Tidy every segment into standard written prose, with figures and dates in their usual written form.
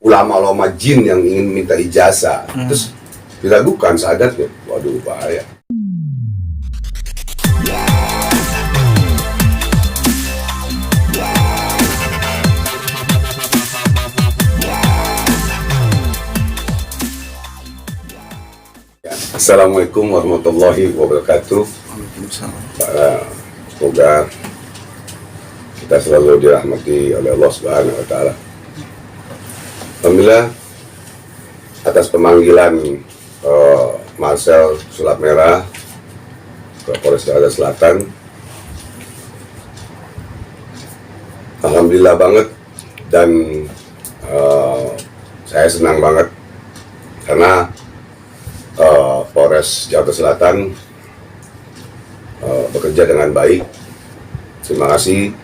ulama-ulama jin yang ingin minta ijazah, terus diragukan sadatnya, waduh bahaya. Assalamualaikum warahmatullahi wabarakatuh. Semoga kita selalu dirahmati oleh Allah Subhanahu wa Ta'ala. Alhamdulillah, atas pemanggilan Marcel Sulap Merah ke Polres Jakarta Selatan, alhamdulillah banget, dan saya senang banget karena Polres Jakarta Selatan bekerja dengan baik. Terima kasih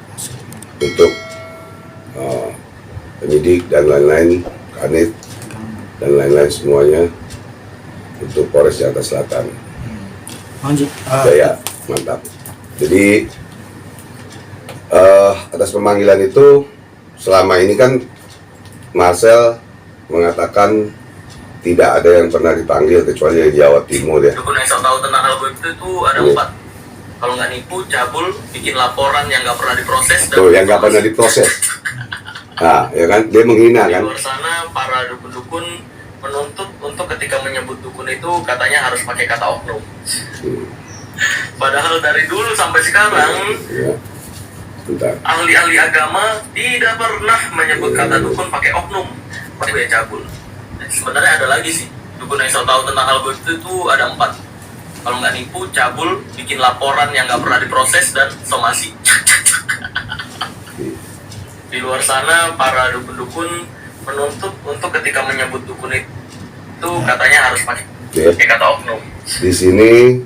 untuk penyidik dan lain-lain, Kanit dan lain-lain semuanya untuk Polres Jakarta Selatan. Jaya, mantap. Jadi atas pemanggilan itu, selama ini kan Marcel mengatakan tidak ada yang pernah dipanggil kecuali dari Jawa Timur ya. Dukun yang tahu tentang hal itu ada 4. Kalau nggak nipu, cabul, bikin laporan yang nggak pernah diproses. Tuh, yang nggak pernah diproses. Nah, ya kan, dia menghina kan. Di luar sana para dukun-dukun menuntut untuk ketika menyebut dukun itu katanya harus pakai kata oknum. Padahal dari dulu sampai sekarang Ya. ahli-ahli agama tidak pernah menyebut kata dukun pakai oknum, pakai cabul. Sebenarnya ada lagi sih, dukun yang tahu tentang hal itu ada 4. Kalau nggak nipu, cabul, bikin laporan yang nggak pernah diproses, dan somasi. Di luar sana para dukun-dukun menuntut untuk ketika menyebut dukun itu katanya harus pakai kata oknum. Di sini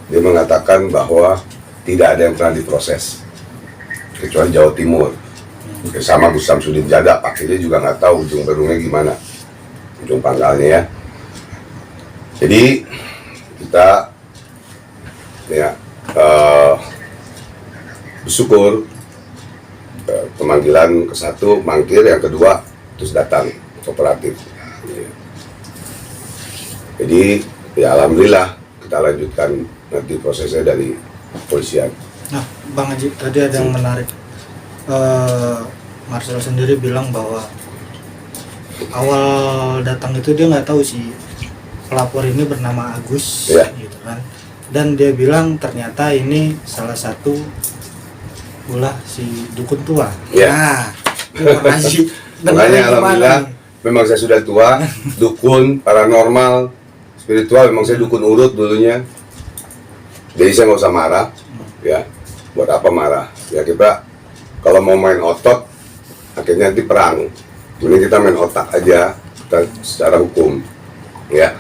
dia mengatakan bahwa tidak ada yang pernah diproses kecuali Jawa Timur. Sama Gus Samsudin Jada, pakainya juga nggak tahu ujung berungnya gimana, ujung pangkalnya ya. Jadi kita ya bersyukur pemanggilan ke-1 mangkir, yang kedua terus datang kooperatif. Jadi ya alhamdulillah kita lanjutkan nanti prosesnya dari polisian. Nah, Bang Haji, tadi ada yang menarik. Marcel sendiri bilang bahwa awal datang itu dia nggak tahu si pelapor ini bernama Agus, gitu kan. Dan dia bilang ternyata ini salah satu ulah si dukun tua. Nah, terima kasih. Makanya alhamdulillah, memang saya sudah tua, dukun, paranormal, spiritual, memang saya dukun urut dulunya. Jadi saya nggak usah marah, ya. Buat apa marah? Ya kita kalau mau main otot, akhirnya nanti perang. Ini kita main otak aja, kita secara hukum, ya.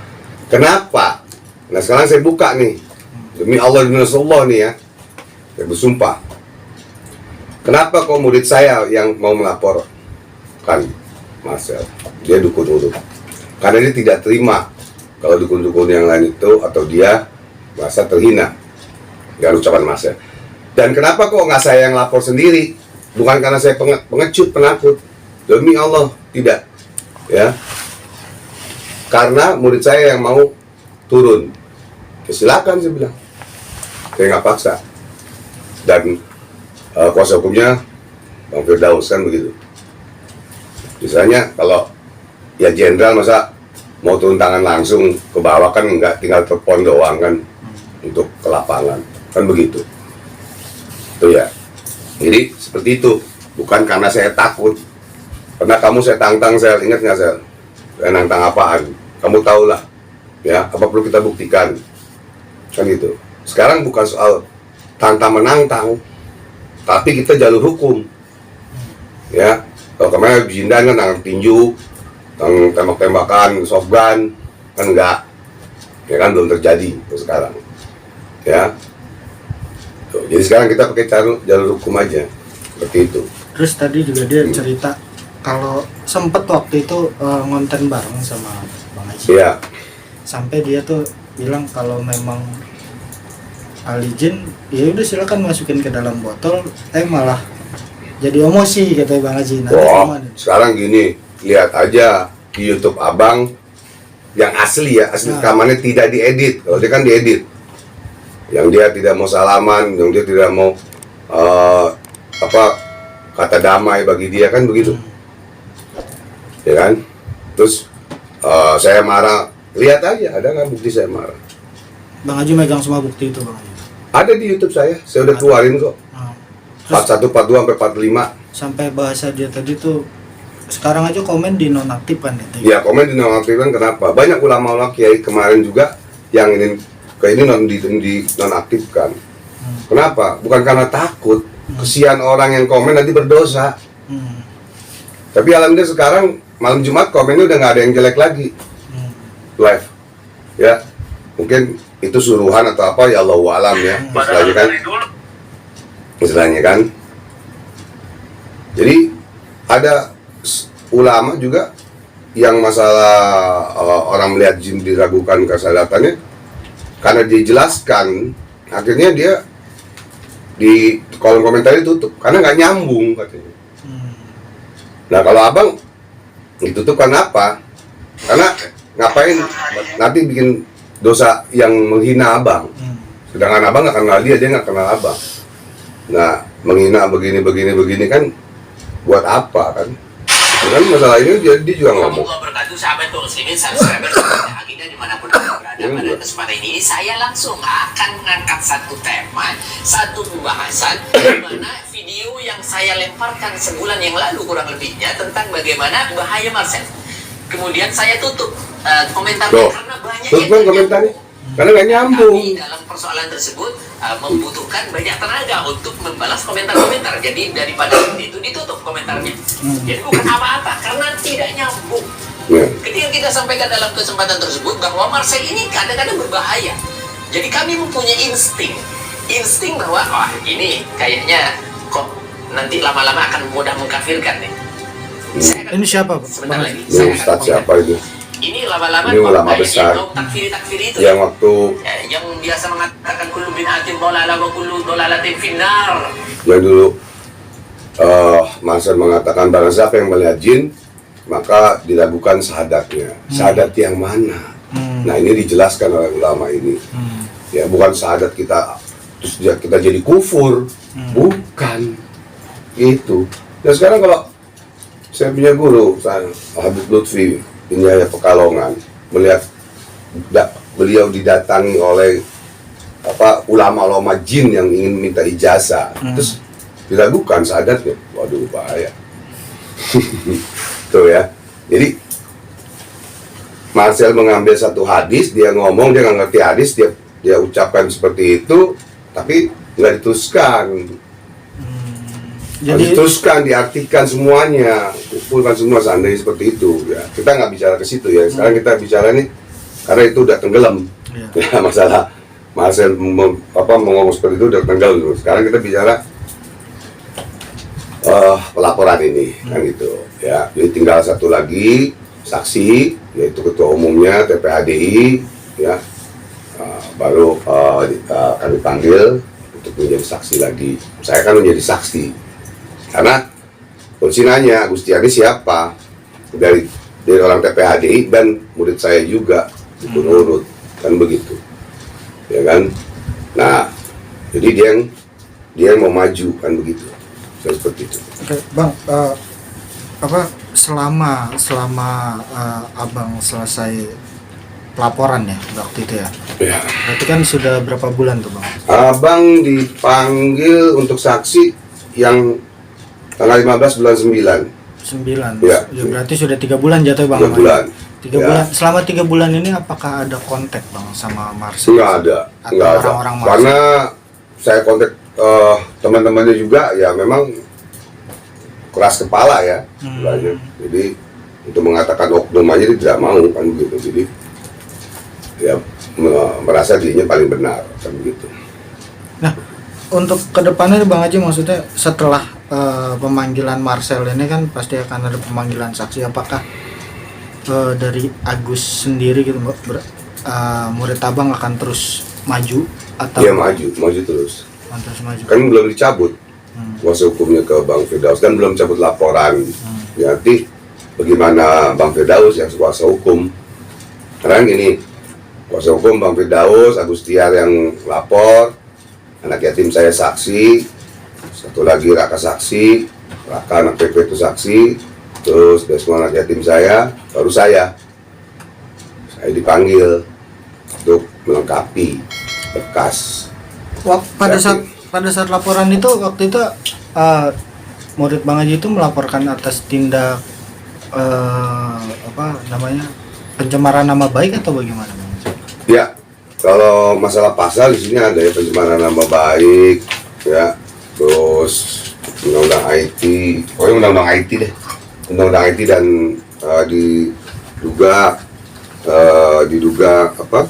Kenapa? Nah sekarang saya buka nih, demi Allah dan Rasulullah nih ya, saya bersumpah. Kenapa kok murid saya yang mau melaporkan Marcel? Dia dukun urut. Karena dia tidak terima kalau dukun-dukun yang lain itu, atau dia merasa terhina dengan ucapan Marcel. Dan kenapa kok nggak saya yang lapor sendiri? Bukan karena saya pengecut, penakut. Demi Allah, tidak. Ya. Karena murid saya yang mau turun. Ya, silakan saya bilang. Saya nggak paksa. Dan kuasa hukumnya Bang Firdaus kan begitu. Misalnya kalau ya jenderal masa mau turun tangan langsung ke bawah kan nggak, tinggal telepon doang kan untuk ke lapangan. Kan begitu. Itu ya. Jadi seperti itu, bukan karena saya takut. Karena kamu saya tantang, saya ingat nggak saya? Saya nantang apaan? Kamu tahulah, ya. Apa perlu kita buktikan? Kan gitu. Sekarang bukan soal tantang menantang, tapi kita jalur hukum. Ya, kalau kemarin Jindan kan tangan tinju, tembak-tembakan, shotgun, kan enggak. Ya kan belum terjadi sekarang. Ya. Jadi sekarang kita pakai jalur hukum aja, seperti itu. Terus tadi juga dia cerita kalau sempet waktu itu ngonten bareng sama Bang Haji. Iya. Sampai dia tuh bilang kalau memang ahli jin, ya udah silakan masukin ke dalam botol. Malah jadi emosi katanya Bang Haji. Nanti Wah, gimana? sekarang gini, lihat aja di YouTube abang yang asli ya, asli Nah. rekamannya tidak diedit. Kalau dia kan diedit, yang dia tidak mau salaman, yang dia tidak mau apa kata damai bagi dia kan begitu, ya kan? Terus saya marah, lihat aja ada nggak bukti saya marah? Bang Haji megang semua bukti itu Bang Haji. Ada di YouTube saya udah keluarin kok. Nah, terus 41, 42 sampai 45. sampai bahasa dia tadi tuh sekarang aja komen di nonaktifkan itu. Ya komen di nonaktifkan kenapa? Banyak ulama-ulama kiai kemarin juga yang ini di nonaktifkan. Kenapa? Bukan karena takut. Kesian orang yang komen nanti berdosa. Tapi alhamdulillah sekarang malam Jumat komennya udah nggak ada yang jelek lagi. Live. Ya. Mungkin itu suruhan atau apa ya Allahu alam ya. Istilahnya kan. Istilahnya kan. Jadi ada ulama juga yang masalah orang melihat jin diragukan kesadarannya karena dijelaskan, akhirnya dia di kolom komentar ditutup karena nggak nyambung katanya. Nah kalau abang ditutup karena apa? Karena ngapain nanti bikin dosa yang menghina abang. Sedangkan abang nggak kenal dia nggak kenal abang. Nah menghina begini kan buat apa kan? Dengan masalah ini dia juga ngomong. Berkatu sahabat muslimin, sahabat akidah dimanapun anda berada. Pada kesempatan ini saya langsung akan mengangkat satu tema, satu pembahasan di mana video yang saya lemparkan sebulan yang lalu kurang lebihnya tentang bagaimana bahaya Marcel. Kemudian saya tutup komentarnya karena banyak yang komentarnya karena nggak nyambung. Kami dalam persoalan tersebut membutuhkan banyak tenaga untuk membalas komentar-komentar. Jadi daripada itu ditutup komentarnya. Jadi bukan apa-apa karena tidak nyambung. Ketika kita sampaikan dalam kesempatan tersebut bahwa Marcel ini kadang-kadang berbahaya. Jadi kami mempunyai insting bahwa wah ini kayaknya kok nanti lama-lama akan mudah mengkafirkan nih. Ini siapa Pak? Sebentar lagi. Ini Ustadz siapa itu? Ini lama-lama Ini ulama besar. takfir itu Yang waktu yang biasa mengatakan kullu bid'atin dhalalah wa kullu dhalalatin finnar. yang dulu Marcel mengatakan barang siapa yang melihat jin maka diragukan syahadatnya. Syahadat yang mana? Nah ini dijelaskan oleh ulama ini. Ya bukan syahadat kita terus kita jadi kufur, bukan itu. Dan sekarang kalau saya punya guru, Habib Lutfi Injaya Pekalongan, melihat beliau didatangi oleh ulama-ulama jin yang ingin minta ijazah, terus diragukan syahadatnya, waduh bahaya. Tuh ya, jadi Marcel mengambil satu hadis, dia ngomong, dia nggak ngerti hadis, dia ucapkan seperti itu, tapi nggak diteruskan. Jadi diteruskan, diartikan semuanya, kumpulkan semua seandainya seperti itu. Ya, kita nggak bicara ke situ ya. Sekarang kita bicara nih, karena itu udah tenggelam. Ya, masalah Marcel ngomong seperti itu udah tenggelam. Sekarang kita bicara pelaporan ini, kan gitu. Ya, jadi tinggal satu lagi saksi, yaitu ketua umumnya TPADI, ya. Baru kami panggil untuk menjadi saksi lagi. Saya kan menjadi saksi. Karena polisi nanya, Agustiani siapa? Dari orang TPHDI dan murid saya juga urut kan begitu, ya kan? Nah, jadi dia yang mau maju kan begitu, seperti itu. Oke, Bang, selama abang selesai pelaporan ya waktu itu ya? Ya. Berarti kan sudah berapa bulan tuh Bang? Abang dipanggil untuk saksi yang tanggal 15 bulan 9. 9. Ya. Ya berarti sudah 3 bulan jatuh Bang. 3 bulan. 3 Ya. bulan. Selama 3 bulan ini apakah ada kontak Bang sama Marcel? Nggak ada. Atau orang-orang Marcel? Karena saya kontak teman-temannya juga ya memang keras kepala ya. Jadi untuk mengatakan oknum aja dia tidak mau kan begitu. Jadi ya merasa dirinya paling benar kan begitu. Nah, untuk kedepannya Bang Haji maksudnya setelah pemanggilan Marcel ini kan pasti akan ada pemanggilan saksi. Apakah dari Agus sendiri gitu murid abang akan terus maju atau? Iya maju terus. Terus maju. Kan belum dicabut. kuasa hukumnya ke Bang Firdaus dan belum cabut laporan. Ya, nanti bagaimana Bang Firdaus yang kuasa hukum? Karena gini, kuasa hukum Bang Firdaus, Agustiar yang lapor, anak yatim saya saksi, satu lagi Raka saksi, Raka anak PP itu saksi, terus semua anak yatim saya, baru saya dipanggil untuk melengkapi berkas. Pada saat laporan itu waktu itu murid Bang Haji itu melaporkan atas tindak pencemaran nama baik atau bagaimana, Bang? Ya, kalau masalah pasal di sini ada ya pencemaran nama baik, ya, terus undang-undang IT, pokoknya undang-undang IT deh, undang-undang IT dan diduga apa?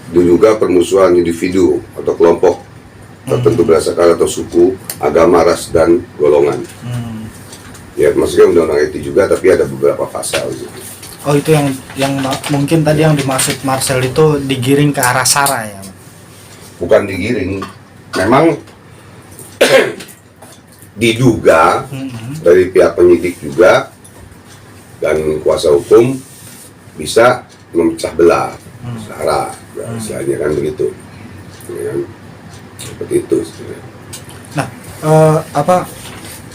Diduga permusuhan individu atau kelompok tertentu berdasarkan atau suku, agama, ras, dan golongan. Ya, maksudnya undang-undang IT juga, tapi ada beberapa pasal gitu. Oh, itu yang mungkin tadi yang dimaksud Marcel itu digiring ke arah SARA ya? Bukan digiring, memang diduga dari pihak penyidik juga dan kuasa hukum bisa memecah belah SARA, istilahnya kan begitu, ya kan? Seperti itu sebenarnya. Nah,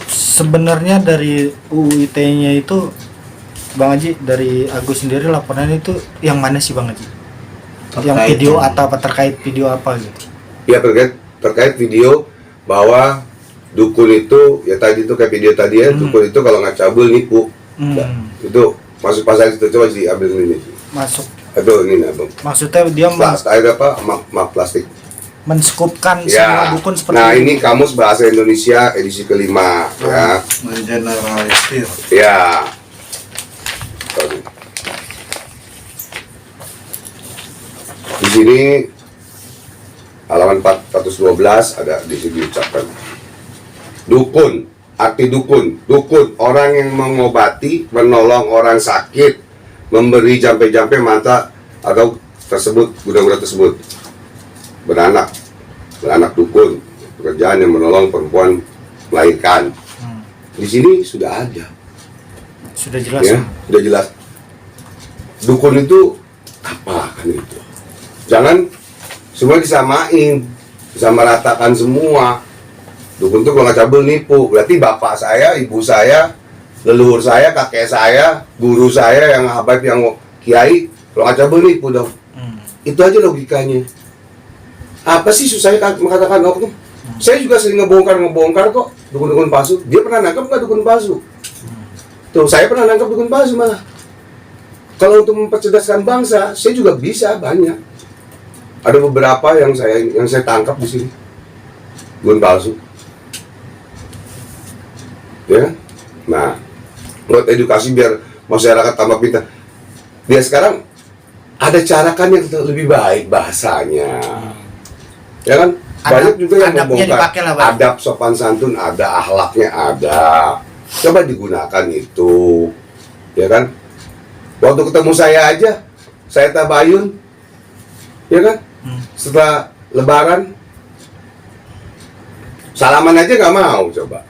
sebenarnya dari UU ITE-nya itu Bang Haji, dari Agus sendiri laporannya itu yang mana sih Bang Haji? Yang video atau apa, terkait video apa gitu? Ya, terkait video bahwa dukun itu, ya tadi itu kayak video tadi ya, dukun itu kalau nggak cabul nipu. Nah, itu masuk pasal itu, coba sih ambil ini. Masuk. Aduh, ini abang. Maksudnya dia Ada apa? Map plastik. Menskopkan Ya. semua dukun seperti Nah, itu. ini Kamus Bahasa Indonesia edisi kelima, ya. Mengeneralisir. Ya. Di sini halaman 412 ada di sini diucapkan dukun, arti dukun orang yang mengobati, menolong orang sakit, memberi jampe-jampe mata atau tersebut guna-guna tersebut, beranak dukun, pekerjaan yang menolong perempuan melahirkan. Di sini sudah ada, sudah jelas ya, sudah jelas. Dukun itu apa kan itu? Jangan semua disamain, disamaratakan semua. Dukun itu kalau nggak cabul nipu, berarti bapak saya, ibu saya, leluhur saya, kakek saya, guru saya yang habaib, yang kiai, kalau nggak cabul nipu dong. Itu aja logikanya. Apa sih susahnya mengatakan oknum? Saya juga sering ngebongkar kok dukun-dukun palsu. Dia pernah nangkap nggak dukun palsu? Tuh, saya pernah nangkap dukun palsu malah. Kalau untuk mempercerdaskan bangsa, saya juga bisa banyak. Ada beberapa yang saya tangkap di sini, dukun palsu. Ya, nah, buat edukasi biar masyarakat tambah pintar. Dia sekarang ada cara kan yang lebih baik bahasanya, ya kan? Banyak juga yang membongkar adab sopan santun, ada akhlaknya, ada. Coba digunakan itu, ya kan? Waktu ketemu saya aja, saya tabayun, ya kan? Setelah Lebaran, salaman aja nggak mau coba.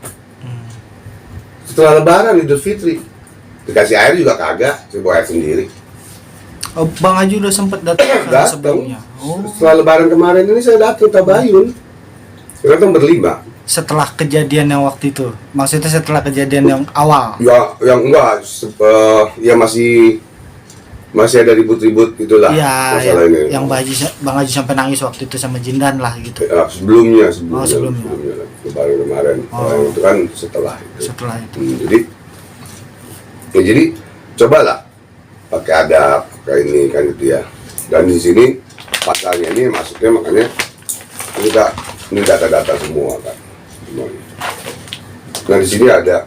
Setelah Lebaran Idul Fitri, dikasih air juga kagak, saya bawa air sendiri. Oh, Bang Haji udah sempat datang sebelumnya. Oh. Setelah Lebaran kemarin ini saya datang tabayun. Saya datang berlima. Setelah kejadian yang waktu itu, maksudnya setelah kejadian yang awal? Ya, yang enggak, ya masih ada ribut-ribut itulah masalah ini. Yang Bang Haji sampai nangis waktu itu sama Jindan lah gitu. Ya, sebelumnya. Lebaran kemarin. Itu kan setelah itu. Jadi cobalah pakai adab, pakai ini kan gitu ya. Dan di sini pasalnya ini maksudnya makanya ini data-data semua kan. Semuanya. Nah di sini ada,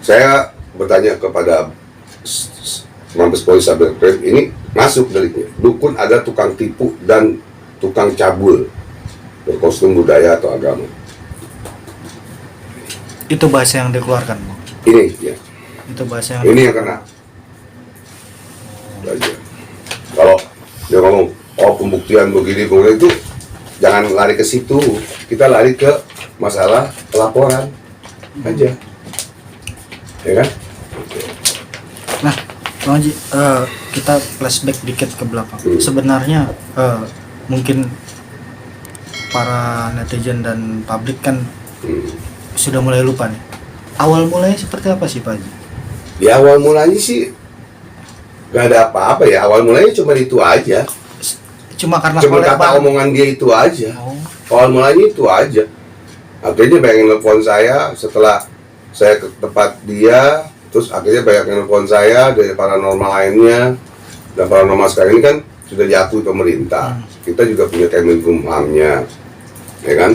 saya bertanya kepada Mabes Polri Sabda Krim, ini masuk deliknya. Dukun ada tukang tipu dan tukang cabul berkostum budaya atau agama. Itu bahasa yang dikeluarkan, Bang. Ini ya. Itu bahasa yang ini yang kena. Belajar. Kalau pembuktian begini itu jangan lari ke situ, kita lari ke masalah pelaporan aja, ya kan? Nah, Bang Haji, kita flashback dikit ke belakang. Sebenarnya mungkin para netizen dan publik kan sudah mulai lupa nih. Awal mulanya seperti apa sih Pak Haji? Ya awal mulanya sih gak ada apa-apa ya, awal mulanya cuma itu aja. Cuma karena Kata omongan dia itu aja. Oh. Awal mulanya itu aja. Akhirnya banyak yang nelfon saya setelah saya ke tempat dia, terus akhirnya banyak yang nelfon saya dari paranormal lainnya. Dan paranormal sekarang ini kan sudah diakui pemerintah. Kita juga punya Kemenkumhamnya, ya kan?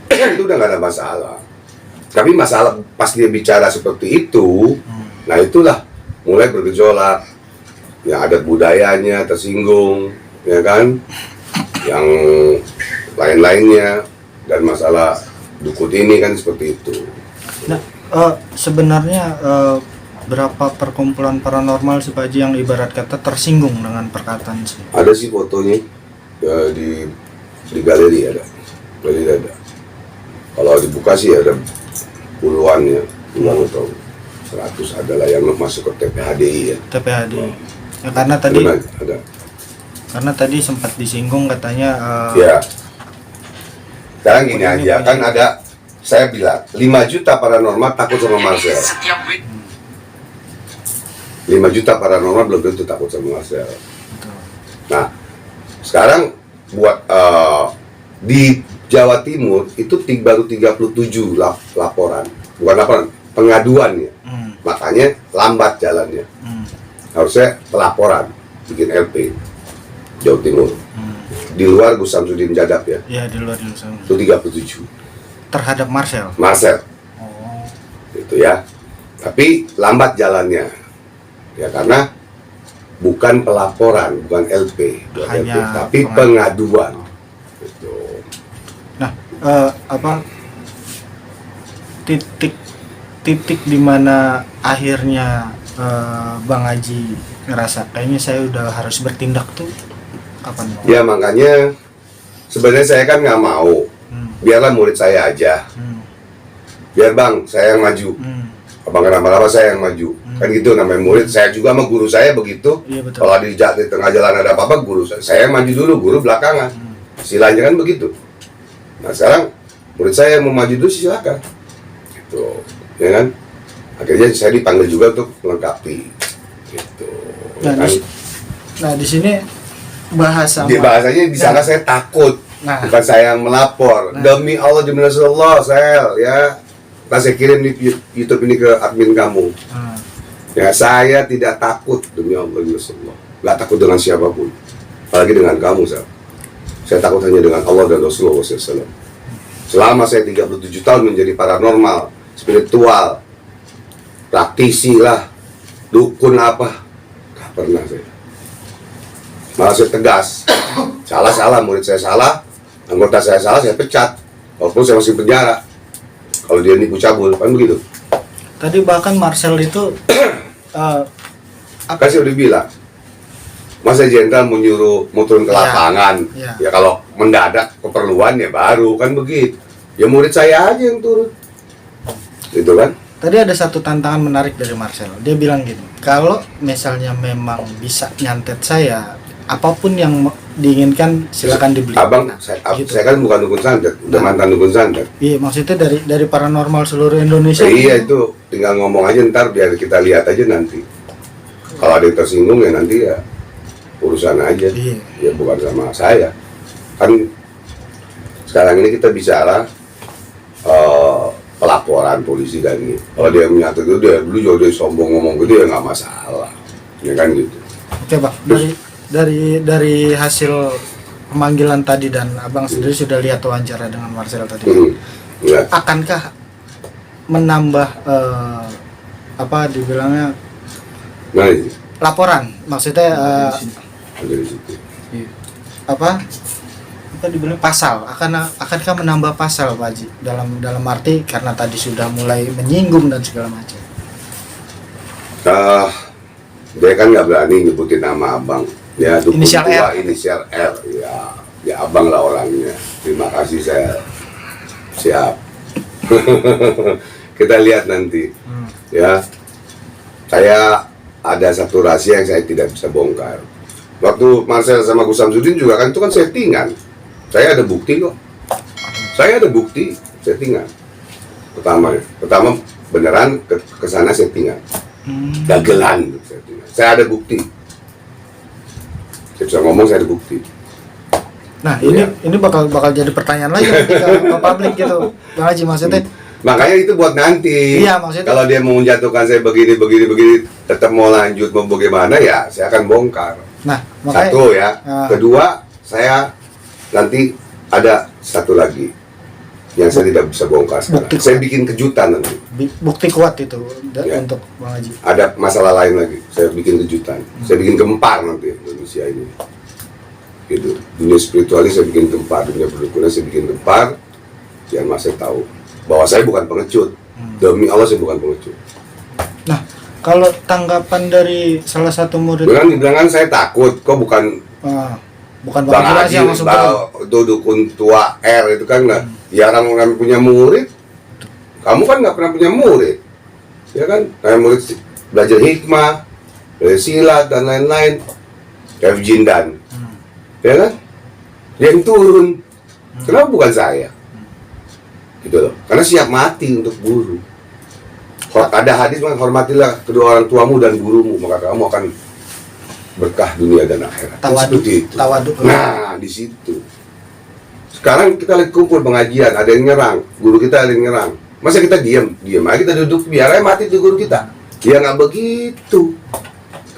Itu udah gak ada masalah. Tapi masalah pas dia bicara seperti itu, nah itulah mulai bergejolak. Yang ada budayanya tersinggung, ya kan? Yang lain-lainnya, dan masalah dukun ini kan seperti itu. Nah, sebenarnya berapa perkumpulan paranormal sih Pak Haji yang ibarat kata tersinggung dengan perkataan sih? Ada sih fotonya di galeri ada. Kalau dibuka sih ada puluhan ya, puluhan atau 100 adalah yang masuk ke TPHDI ya. TPHDI. Ya, karena tadi ada. Karena tadi sempat disinggung katanya Ya. Sekarang gini aja, kan ada, saya bilang 5 juta paranormal takut sama Marcel. Setiap week 5 juta paranormal belum tentu takut sama Marcel. Nah, sekarang buat di Jawa Timur itu baru 37 laporan, bukan laporan, pengaduan ya. Makanya lambat jalannya. Harusnya pelaporan, bikin LP Jawa Timur. Di luar Gus Samsudin Jadab ya. ya di luar sana. Itu 37 Terhadap Marcel. Oh. Itu ya. Tapi lambat jalannya. Ya karena bukan pelaporan, bukan LP, Hanya tapi pengaduan. Gitu. Nah, titik di mana akhirnya Bang Haji ngerasa kayaknya saya udah harus bertindak tuh kapan? Ya makanya sebenarnya saya kan nggak mau. Biarlah murid saya aja. Biar Bang, saya yang maju. Abang kenapa-napa saya yang maju. Kan gitu namanya murid. Saya juga sama guru saya begitu. Iya, betul. Kalau di tengah jalan ada apa-apa, guru saya yang maju dulu, guru belakangan. Istilahnya kan begitu. Nah sekarang murid saya yang mau maju dulu silakan. Gitu, ya kan? Akhirnya saya dipanggil juga untuk melengkapi. Gitu. Nah, Ya kan? di sini bahasa Bahasanya di sana saya takut. Nah. Bukan saya yang melapor. Demi Allah, demi Rasulullah, saya ya. Saya kirim di YouTube ini ke admin kamu. Ya saya tidak takut demi Allah demi Rasulullah. Gak takut dengan siapapun. Apalagi dengan kamu, saya takut hanya dengan Allah dan Rasulullah SAW. Selama saya 37 tahun menjadi paranormal, spiritual, praktisi lah, dukun apa, gak pernah saya. Malah saya tegas. Salah, murid saya salah, anggota saya salah, saya pecat. Walaupun saya masih penjara. Kalau dia nipu cabul, kan begitu. Tadi bahkan Marcel itu Kan saya udah bilang, masa jenderal mau turun ke lapangan, ya kalau mendadak keperluan ya baru, kan begitu. Ya murid saya aja yang turun, gitu kan. Tadi ada satu tantangan menarik dari Marcel. Dia bilang gini, kalau misalnya memang bisa nyantet saya, apapun yang diinginkan silakan dibeli. Abang, Nah, saya gitu. kan bukan dukun santet, udah mantan dukun santet. Iya, maksudnya dari paranormal seluruh Indonesia. Iya itu, tinggal ngomong aja ntar biar kita lihat aja nanti. Kalau ada yang tersinggung ya nanti ya urusan aja. Iya. Ya bukan sama saya. Kan sekarang ini kita bicara pelaporan polisi dan ini. Kalau dia menyatu itu dia dulu juga dia sombong ngomong gitu ya nggak masalah. Ya kan gitu. Oke, Bang. Dari hasil pemanggilan tadi dan Abang sendiri sudah lihat wawancara dengan Marcel tadi. Ya. Akankah menambah dibilangnya Nah, ini. laporan? Maksudnya Ada di situ. apa dibilang pasal? Akankah menambah pasal Pak Haji dalam arti karena tadi sudah mulai menyinggung dan segala macam. Dia kan nggak berani nyebutin nama abang. Ya, dukun Inisial tua R. inisial R. Ya abang lah orangnya. Terima kasih, saya siap. Kita lihat nanti. Ya, saya ada satu rahasia yang saya tidak bisa bongkar. Waktu Marcel sama Gus Samsudin juga kan itu kan settingan. Saya ada bukti kok. Saya ada bukti settingan. Pertama beneran kesana settingan. Dagelan settingan. Saya ada bukti. Saya bisa ngomong, saya ada bukti. Nah, Iya. ini bakal jadi pertanyaan lagi nanti ke publik gitu. Bang Haji maksudnya. Makanya itu buat nanti. Iya, maksudnya- Kalau dia mau menjatuhkan saya begini, tetap mau lanjut, mau bagaimana ya, saya akan bongkar. Nah, makanya Satu ya. Ah. Kedua, saya nanti ada satu lagi yang saya tidak bisa bongkar sekarang. Bukti Saya kuat. bikin kejutan nanti. bukti kuat itu Ya. untuk Bang Haji. Ada masalah lain lagi. Saya bikin kejutan. Saya bikin gempar nanti Indonesia ini. Gitu. Dunia spiritualis saya bikin gempar, dunia perdukunan saya bikin gempar. Biar Mas saya tahu bahwa saya bukan pengecut. Demi Allah saya bukan pengecut. Nah, kalau tanggapan dari salah satu murid Dengan dibilang saya takut, kok bukan bukan Bang Bang Haji Haji, yang langsung turun. itu dukun tua R itu kan nggak. Ya orang punya murid, kamu kan nggak pernah punya murid, ya kan? Kayak murid belajar hikmah, belajar silat dan lain-lain, kayak Jindan, ya kan? Dia yang turun, kenapa bukan saya? Gitu loh, karena siap mati untuk guru. Ada hadis, hormatilah kedua orang tuamu dan gurumu, maka kamu akan berkah dunia dan akhirat. Tawaduk, Seperti itu. tawaduk. Nah, di situ. Sekarang kita lagi kumpul pengajian, ada yang nyerang, guru kita ada yang nyerang. Masa kita diam aja, kita duduk biar aja mati tuh guru kita. Ya nggak begitu.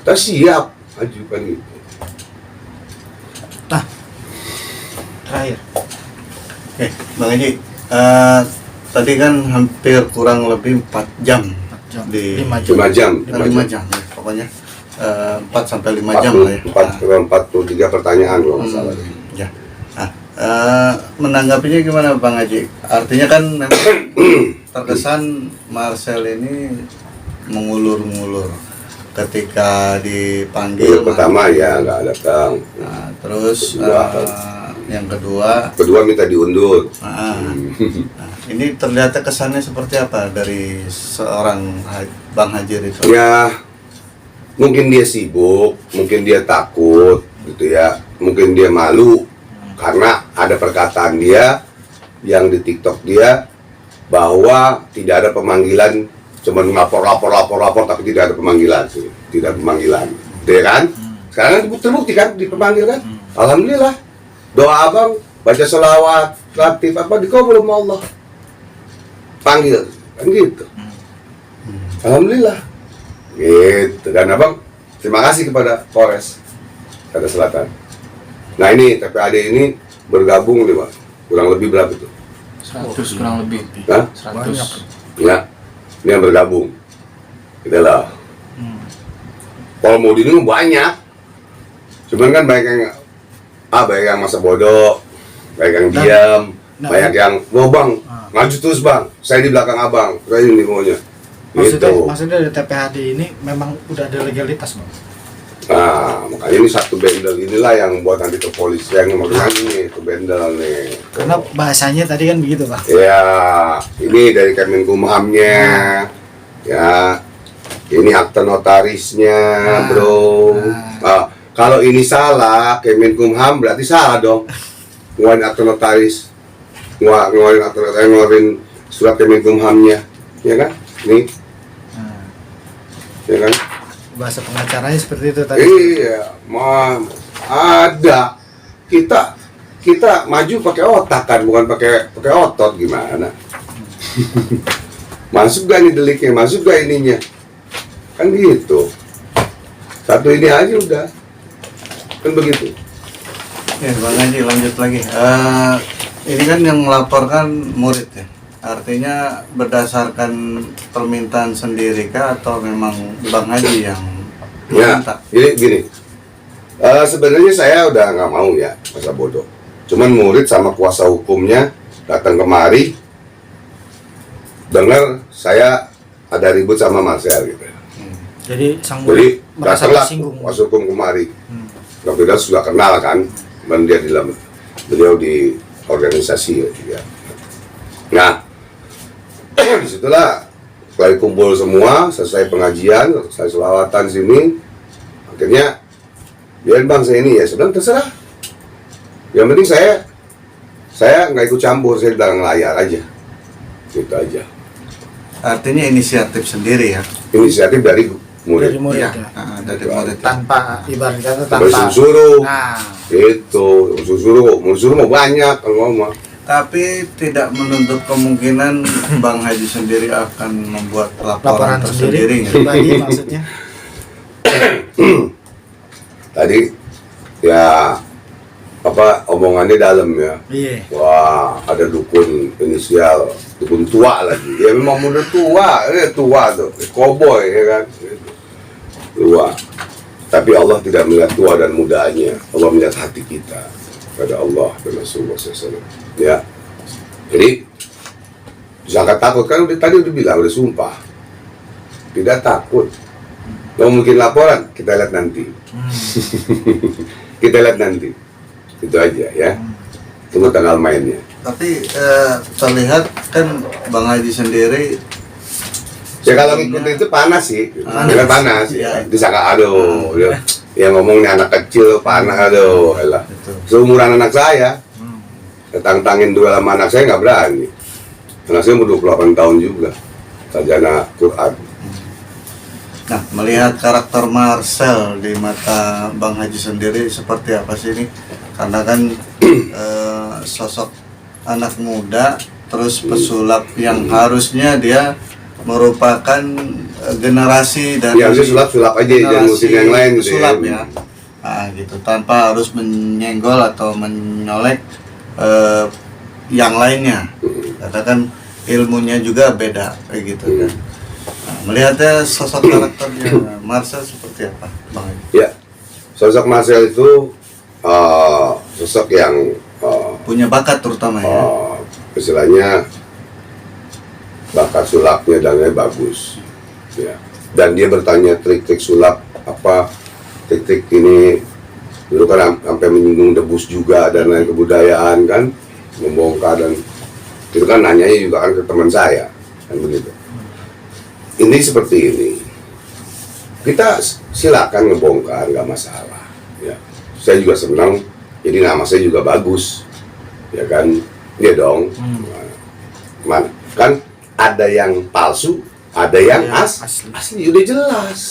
Kita siap ajukan gitu. Terakhir. Oke, Bang Haji, tadi kan hampir kurang lebih 4 jam 4 jam. di 5 jam. 5 jam. 5 jam ya, pokoknya 4 sampai 5 jam lah ya. 43 pertanyaan kalau nggak salah. Ya. Nah, menanggapinya gimana Bang Haji? Artinya kan memang terkesan Marcel ini mengulur-ngulur ketika dipanggil. Pertama ya nggak datang. Nah, terus Kedua. yang kedua, Minta diundur. nah, ini ternyata kesannya seperti apa dari seorang Bang Haji itu? Ya, mungkin dia sibuk, mungkin dia takut, gitu ya. Mungkin dia malu karena ada perkataan dia yang di TikTok dia bahwa tidak ada pemanggilan, cuma lapor, tapi tidak ada pemanggilan, sih. Tidak ada pemanggilan, ya kan? Sekarang terbukti kan, dipanggil kan? Alhamdulillah, doa abang, baca selawat, latih apa dikabul sama Allah, panggil, kan gitu. Alhamdulillah, gitu. Dan abang, terima kasih kepada Polres Jakarta Selatan. Nah ini TPAD ini bergabung nih Pak, kurang lebih berapa itu? 100 kurang lebih. Hah? 100. Ya, ini yang bergabung. Gitu lah. Kalau mau ini banyak, cuman kan banyak yang masa bodoh, banyak yang diam, banyak yang mau bang, maju terus bang, saya di belakang abang, saya ini maunya. Maksudnya dari TPHD ini memang udah ada legalitas, Bang. Nah, makanya ini satu bendel inilah yang buat nanti kepolisian yang makanya ini itu bendel nih. Karena bahasanya tadi kan begitu, Bang. Ya, ini dari Kemenkumhamnya, ya, ini akte notarisnya, bro. Kalau ini salah, Kemenkumham berarti salah dong. Ngeluarin akte notaris, ngeluarin akte notaris, ngeluarin surat Kemenkumhamnya, ya kan? Nih, ya kan? Bahasa pengacaranya seperti itu tadi. Iya, ada. Kita maju pakai otak kan, bukan pakai otot gimana? Masuk gak nih deliknya, masuk gak ininya? Kan gitu. Satu ini aja udah. Kan begitu. Ya, Bang Haji lanjut lagi. Ini kan yang melaporkan murid ya. Artinya berdasarkan permintaan sendiri kah atau memang Bang Haji yang Ya, minta? gini. Sebenarnya saya udah nggak mau ya masa bodoh. Cuman murid sama kuasa hukumnya datang kemari, dengar saya ada ribut sama Marcel gitu. Jadi sang Jadi murid merasa datanglah tersinggung. kuasa hukum kemari. Bang Firdaus sudah kenal kan, dan dia beliau di organisasi ya. Nah, disitulah setelah kumpul semua, selesai pengajian, selesai selawatan sini, akhirnya biarin bang saya ini ya, sedang terserah. Yang penting saya nggak ikut campur, saya di belakang layar aja, gitu aja. Artinya inisiatif sendiri ya. Inisiatif dari murid. Dari murid Iya, ya. dari murid. Tanpa ibarat kata Sampai tanpa. suruh, Nah, itu suruh mau banyak kalau mau. Tapi tidak menutup kemungkinan Bang Haji sendiri akan membuat laporan laporan sendiri tersendiri. pribadi maksudnya. Tadi ya apa omongannya dalam ya. Iya. Wah, ada dukun inisial, dukun tua lagi. Ya memang udah tua, tua tuh, koboi ya kan. Tua. Tapi Allah tidak melihat tua dan mudanya. Allah melihat hati kita pada Allah dan Rasulullah SAW. Ya. Jadi jangan takut kan tadi udah bilang, udah sumpah. Tidak takut. Mau mungkin laporan, kita lihat nanti. Kita lihat nanti. Itu aja ya. Tunggu tanggal mainnya. Tapi terlihat kan Bang Haji sendiri Ya kalau ngikutin itu panas sih. Dia panas. Iya. Disangka aduh, ya ngomongnya anak kecil panas aduh, elah. Betul. Seumuran anak saya. Tantangin duel sama anak saya nggak berani. Anak saya umur 28 tahun juga. Sarjana Quran. Nah, melihat karakter Marcel di mata Bang Haji sendiri seperti apa sih ini? Karena kan sosok anak muda terus pesulap yang harusnya dia merupakan generasi dari Ya harusnya sulap aja, jangan ngurusin yang lain gitu pesulap ya. Nah, gitu tanpa harus menyenggol atau menyolek yang lainnya. Katakan ilmunya juga beda kayak gitu kan. Nah, melihatnya sosok karakternya Marcel seperti apa, Bang Haji? Ya, sosok Marcel itu sosok yang Punya bakat terutama ya. istilahnya bakat sulapnya dan lain bagus. Ya. Dan dia bertanya trik-trik sulap apa, trik-trik ini dulu kan sampai menyinggung debus juga dan lain kebudayaan kan, membongkar dan itu kan nanyanya juga kan ke teman saya kan begitu. Ini seperti ini, kita silakan ngebongkar nggak masalah. Ya, saya juga senang. Jadi nama saya juga bagus, ya kan? Iya dong. Mana? Kan ada yang palsu, ada yang asli. Udah jelas,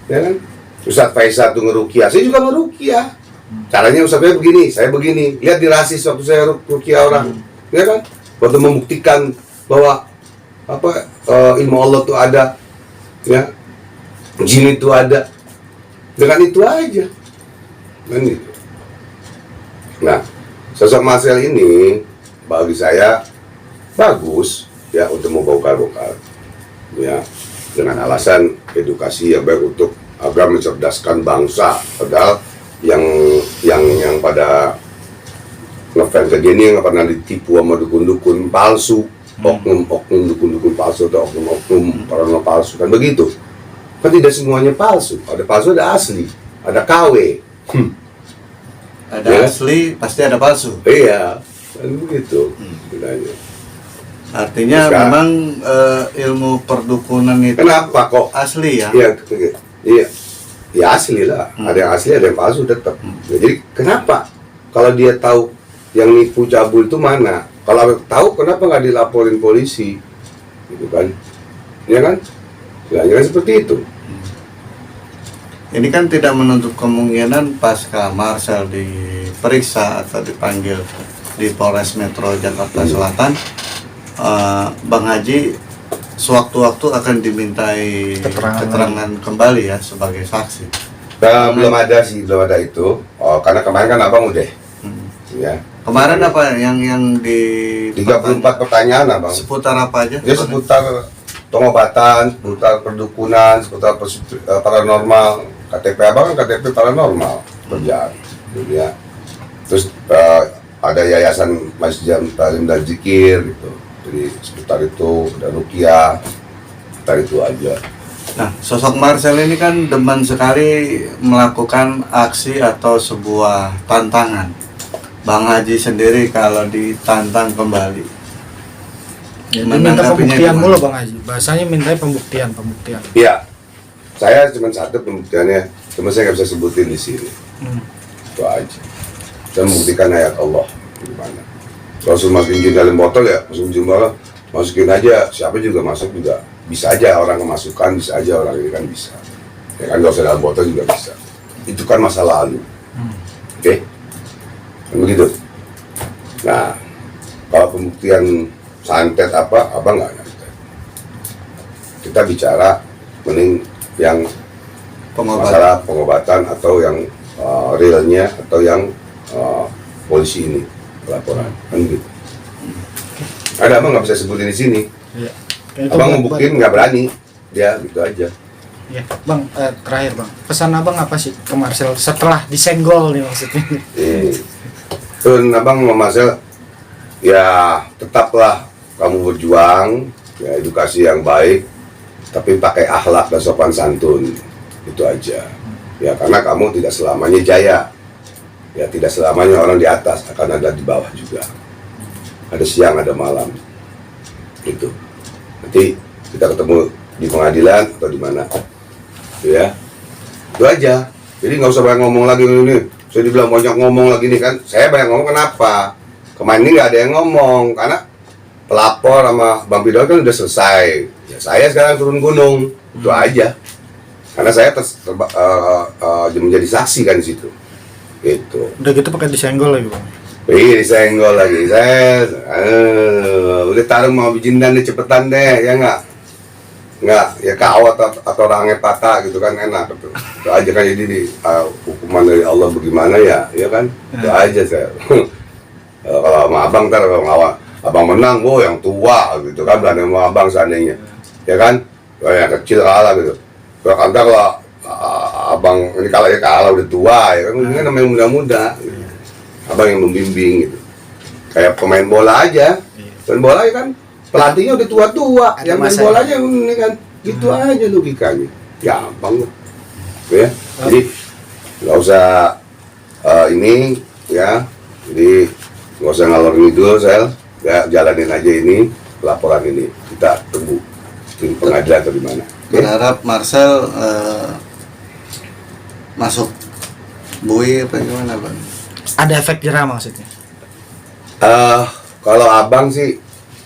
ya kan? Ustadz Faisal tuh ngerukiah, saya juga ngerukiah. Caranya Ustadz saya begini. Lihat di rasis waktu saya rukiah orang, ya kan? Waktu membuktikan bahwa apa ilmu Allah tuh ada, ya, jin itu ada. Dengan itu aja, kan gitu. Nah, sosok Marcel ini bagi saya bagus ya untuk membongkar-bongkar, ya, dengan alasan edukasi yang baik untuk agar mencerdaskan bangsa. Padahal yang pada ngefans ke gini nggak pernah ditipu sama dukun-dukun palsu, oknum dukun-dukun palsu atau oknum paranormal palsu kan begitu. Kan tidak semuanya palsu, ada palsu ada asli, ada KW. Ada Ya. asli, pasti ada palsu. Iya, kan begitu. Bedanya. Artinya Sekarang- memang ilmu perdukunan itu Kenapa kok? asli ya. Iya asli lah. Ada yang asli, ada yang palsu tetap. Ya, jadi kenapa? Kalau dia tahu yang nipu cabul itu mana? Kalau tahu kenapa nggak dilaporin polisi? Gitu kan? Ya kan? Ya kan seperti itu. Ini kan tidak menutup kemungkinan pasca Marcel diperiksa atau dipanggil di Polres Metro Jakarta Selatan, Bang Haji sewaktu-waktu akan dimintai keterangan kembali ya sebagai saksi. Belum ada sih, belum ada itu. Oh, karena kemarin kan abang udah, ya. Kemarin apa yang di 34 pertanyaan abang. seputar apa aja? Ya seputar pengobatan, seputar perdukunan, seputar paranormal. KTP abang kan KTP paranormal kerjaan, ya. Terus ada yayasan Masjid Talim dan Zikir gitu. Jadi seputar itu ada rukiah, seputar itu aja. Nah, sosok Marcel ini kan demen sekali melakukan aksi atau sebuah tantangan. Bang Haji sendiri kalau ditantang kembali, Ya, dia minta menanggapinya pembuktian gimana? mulu Bang Haji. Bahasanya minta pembuktian. Iya, saya cuma satu pembuktiannya, cuma saya nggak bisa sebutin di sini. Itu aja. Saya membuktikan ayat Allah gimana. Rasul masukin jin dalam botol ya, masukin aja. Siapa juga masuk juga bisa aja orang kemasukan, bisa aja orang ini kan bisa. Ya kan, kalau usah dalam botol juga bisa. Itu kan masa lalu. Oke, kan begitu. Nah, kalau pembuktian santet apa nggak nyantet. Kita bicara mending yang masalah pengobatan atau yang realnya atau yang polisi ini laporan kan gitu. Ada abang nggak bisa sebutin di sini. Iya. Abang ngebuktiin nggak berani, dia gitu aja. Ya, Bang, terakhir Bang, pesan Abang apa sih ke Marcel setelah disenggol nih maksudnya? Terus abang sama Marcel, ya tetaplah kamu berjuang, ya edukasi yang baik, tapi pakai akhlak dan sopan santun, itu aja. Ya karena kamu tidak selamanya jaya, ya tidak selamanya orang di atas, akan ada di bawah juga. Ada siang, ada malam, itu. Nanti kita ketemu di pengadilan atau di mana, ya. Itu aja. Jadi nggak usah banyak ngomong lagi ini. Saya dibilang banyak ngomong lagi nih kan. Saya banyak ngomong kenapa? Kemarin ini nggak ada yang ngomong karena pelapor sama Bang Pidol kan udah selesai. Ya saya sekarang turun gunung, itu aja. Karena saya menjadi saksi kan di situ. Itu. Udah gitu pakai disenggol lagi Bang. Iya disenggol lagi. Saya udah tarung mau bijindan deh cepetan deh, ya nggak ya kawat atau orangnya patah gitu kan enak gitu. Itu aja kan jadi hukuman dari Allah bagaimana ya kan itu aja saya. Kalau sama abang ntar kalau abang menang, yang tua gitu kan berani sama abang seandainya, ya kan, yang kecil kalah gitu. Kalau abang ini kalah udah tua, ya kan, ini namanya muda-muda, gitu. Abang yang membimbing gitu, kayak pemain bola aja, pemain bola ya kan, pelatihnya udah tua-tua, yang main bolanya ini kan, gitu aja logikanya, gampang, ya. Jadi nggak usah ini, ya, jadi nggak usah ngalor ngidul, Sel. Ya, jalanin aja ini laporan ini, kita tunggu di pengadilan atau di mana. Berharap Marcel masuk bui apa gimana Bang? Ada efek jerah maksudnya? Kalau abang sih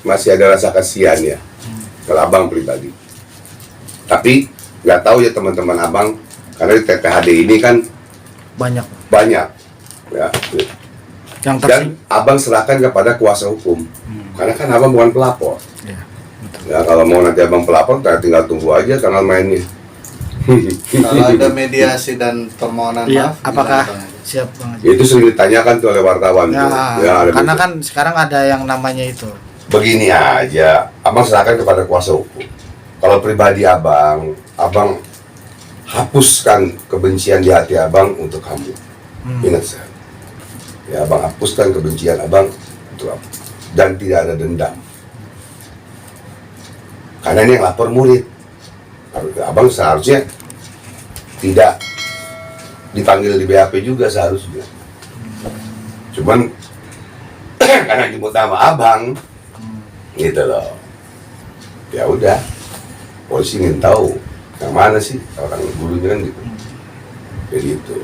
masih ada rasa kasihan ya, kalau abang pribadi. Tapi nggak tahu ya teman-teman abang, karena di TPHD ini kan Banyak. ya. Yang Dan abang serahkan kepada kuasa hukum, karena kan abang bukan pelapor. Ya, betul. Ya kalau mau nanti abang pelapor, tinggal tunggu aja tanggal mainnya. Kalau ada mediasi dan permohonan Iya, maaf, apakah gimana, Bang? siap Bang Haji? Itu sering ditanyakan tuh oleh wartawan Ya, tuh. Ya, ada karena begitu. kan sekarang ada yang namanya itu. Begini aja, abang serahkan kepada kuasa hukum. Kalau pribadi abang hapuskan kebencian di hati abang untuk kamu. Ingat saya. Ya, abang hapuskan kebencian abang untuk kamu. Dan tidak ada dendam. Karena ini yang lapor murid. Abang seharusnya tidak dipanggil di BAP juga seharusnya. Cuman karena nyebut nama abang, gitu loh. Ya udah, polisi ingin tahu yang mana sih orang gurunya kan gitu. Jadi itu.